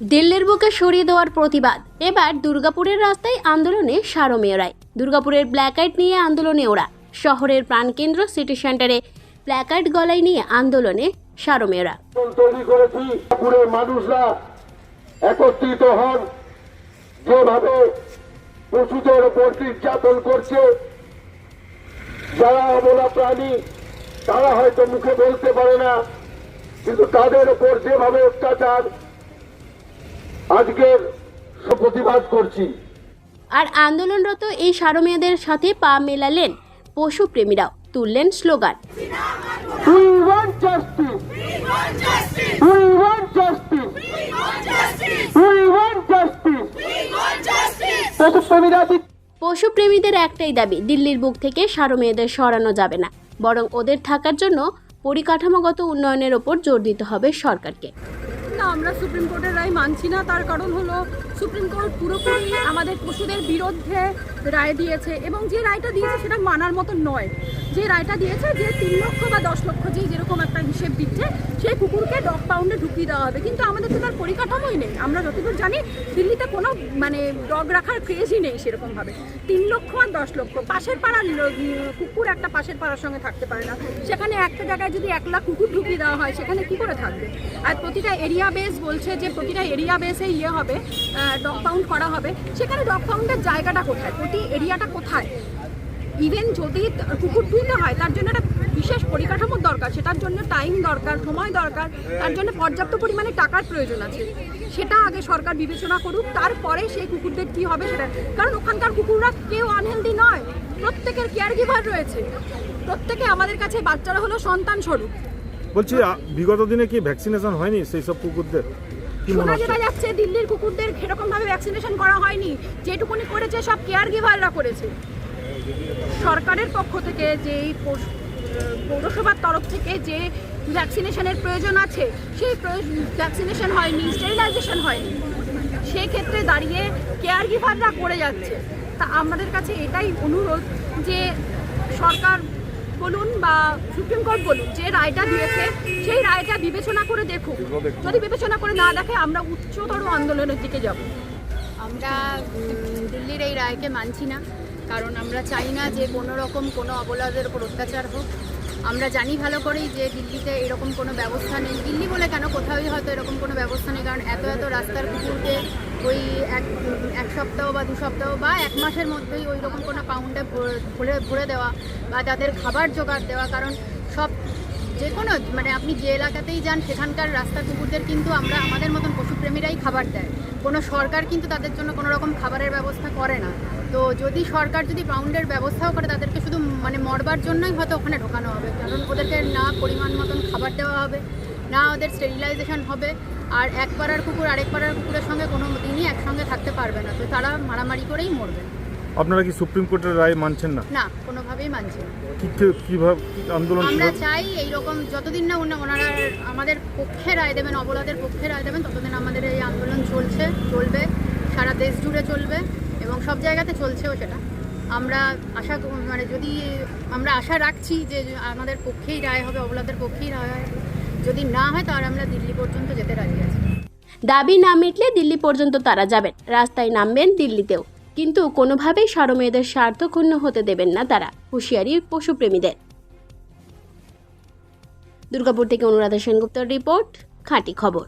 দিল্লির বুকে সরিয়ে দেওয়ার প্রতিবাদ। এবার দুর্গাপুরের রাস্তায় আন্দোলনে সারমেয়রাই। দুর্গাপুরের প্ল্যাকার্ড নিয়ে আন্দোলনে ওরা। শহরের প্রাণকেন্দ্র সিটি সেন্টারে প্ল্যাকার্ড গলায় নিয়ে আন্দোলনে সারমেয়রা। তৈরি করেছি পুরো মানুষরা একত্রিত হন। যেভাবে পশুদের উপর নির্যাতন করছে, যারা অবলা প্রাণী, তারা হয়তো মুখে বলতে পারে না, কিন্তু তাদের উপর যেভাবে অত্যাচার, আজকের প্রতিবাদ করছি। আর আন্দোলনরত এই সারমেয়দের সাথে পা মেলালেন পশুপ্রেমীরাও, তুললেন slogan. We want justice. We want justice. We want justice. পশুপ্রেমীরা পশুপ্রেমীদের একটাই দাবি, দিল্লির বুক থেকে সারমেয়দের সরানো যাবে না, বরং ওদের থাকার জন্য পরিকাঠামোগত উন্নয়নের ওপর জোর দিতে হবে সরকারকে। না, আমরা সুপ্রিম কোর্টের রায় মানছি না। তার কারণ হলো সুপ্রিম কোর্ট পুরোপুরি আমাদের পশুদের বিরুদ্ধে রায় দিয়েছে, এবং যে রায়টা দিয়েছে সেটা মানার মতো নয়। যে রায়টা দিয়েছে যে 3 লক্ষ বা 10 লক্ষ যেরকম একটা হিসেব দিচ্ছে, সেই কুকুরকে ডগ পাউন্ডে ঢুকিয়ে দেওয়া হবে। কিন্তু আমাদের তো তার পরিকাঠামোই নেই। আমরা যতদূর জানি দিল্লিতে কোনো ডগ রাখার ক্রেজই নেই সেরকমভাবে। 3 লক্ষ আর 10 লক্ষ, পাশের পাড়ার কুকুর একটা পাশের পাড়ার সঙ্গে থাকতে পারে না। সেখানে একটা জায়গায় যদি 1 লাখ কুকুর ঢুকিয়ে দেওয়া হয়, সেখানে কি করে থাকবে? আর প্রতিটা এরিয়া বেস বলছে যে প্রতিটা এরিয়া বেসে হবে, ডগ পাউন্ড করা হবে। সেখানে ডগ পাউন্ডের জায়গাটা কোথায়, প্রতি এরিয়াটা কোথায়? ইভেন যদি কুকুর তুলতে হয়, তার জন্য একটা বিশেষ পরিকাঠামোর দরকার, সেটার জন্য টাইম দরকার, সময় দরকার, তার জন্য পর্যাপ্ত পরিমাণে টাকার প্রয়োজন আছে। সেটা আগে সরকার বিবেচনা করুক, তারপরে সেই কুকুরদের কী হবে সেটা। কারণ ওখানকার কুকুররা কেউ আনহেলদি নয়, প্রত্যেকের কেয়ার গিভার রয়েছে। প্রত্যেকে আমাদের কাছে বাচ্চারা হলো সন্তান স্বরূপ। বলছি, বিগত দিনে কি ভ্যাকসিনেশন হয়নি সেই সব কুকুরদের? শোনা যেটা যাচ্ছে দিল্লির কুকুরদের সেরকমভাবে ভ্যাকসিনেশন করা হয়নি। যেটুকুনি করেছে সব কেয়ার গিভাররা করেছে। সরকারের পক্ষ থেকে যে পৌরসভার তরফ থেকে যে ভ্যাকসিনেশনের প্রয়োজন আছে, সেই ভ্যাকসিনেশন হয়নি, স্টেরিলাইজেশন হয়নি। সেই ক্ষেত্রে দাঁড়িয়ে কেয়ার গিভাররা করে যাচ্ছে। তা আমাদের কাছে এটাই অনুরোধ যে সরকার বলুন বা সুপ্রিম কোর্ট বলুন, যে রায়টা দিয়েছে সেই রায়টা বিবেচনা করে দেখুক। যদি বিবেচনা করে না দেখে, আমরা উচ্চতর আন্দোলনের দিকে যাব। আমরা দিল্লির এই রায়কে মানছি না, কারণ আমরা চাই না যে কোনো রকম কোনো অবলাদের উপর অত্যাচার হোক। আমরা জানি ভালো করেই যে দিল্লিতে এরকম কোনো ব্যবস্থা নেই। দিল্লি বলে কেন, কোথাওই হয়তো এরকম কোনো ব্যবস্থা নেই। কারণ এত রাস্তার কুকুরকে ওই এক সপ্তাহ বা 2 সপ্তাহ বা 1 মাসের মধ্যেই ওই রকম কোনো পাউন্ডে ভরে দেওয়া বা তাদের খাবার জোগাড় দেওয়া। কারণ সব যে কোনো আপনি যে এলাকাতেই যান, সেখানকার রাস্তার কুকুরদের কিন্তু আমাদের মতন পশুপ্রেমীরাই খাবার দেয়। কোনো সরকার কিন্তু তাদের জন্য কোনো রকম খাবারের ব্যবস্থা করে না। তো যদি সরকার যদি পাউন্ডের ব্যবস্থাও করে, তাদেরকে শুধু মরবার জন্যই হয়তো ওখানে ঢোকানো হবে। কারণ ওদেরকে না পরিমাণ মতন খাবার দেওয়া হবে, না ওদের স্টেরিলাইজেশন হবে। আর এক পাড়ার কুকুর আরেক পাড়ার কুকুরের সঙ্গে কোনো দিনই একসঙ্গে থাকতে পারবে না। তো তারা মারামারি করেই মরবে। আপনারা কি সুপ্রিম কোর্টের রায় মানছেন না? না, কোনোভাবেই মানছি না। কিভাবে আন্দোলন? আমরা চাই এইরকম যতদিন না ওনারা আমাদের পক্ষে রায় দেবেন, অবলাদের পক্ষে রায় দেবেন, ততদিন আমাদের এই আন্দোলন চলবে, সারা দেশ জুড়ে চলবে এবং সব জায়গাতে চলছেও সেটা। আমরা আশা রাখছি যে আমাদের পক্ষেই রায় হবে, অবলাদের পক্ষেই রায় হবে। যদি না হয় তাহলে আমরা দিল্লি পর্যন্ত যেতে রাজি আছি। দাবি না মিটলে দিল্লি পর্যন্ত তারা যাবেন, রাস্তায় নামবেন দিল্লিতেও। কিন্তু কোনোভাবেই সারমেয়দের স্বার্থ ক্ষুণ্ণ হতে দেবেন না তারা, হুঁশিয়ারি পশুপ্রেমীদের। দুর্গাপুর থেকে অনুরাধা সেনগুপ্তর রিপোর্ট, খাঁটি খবর।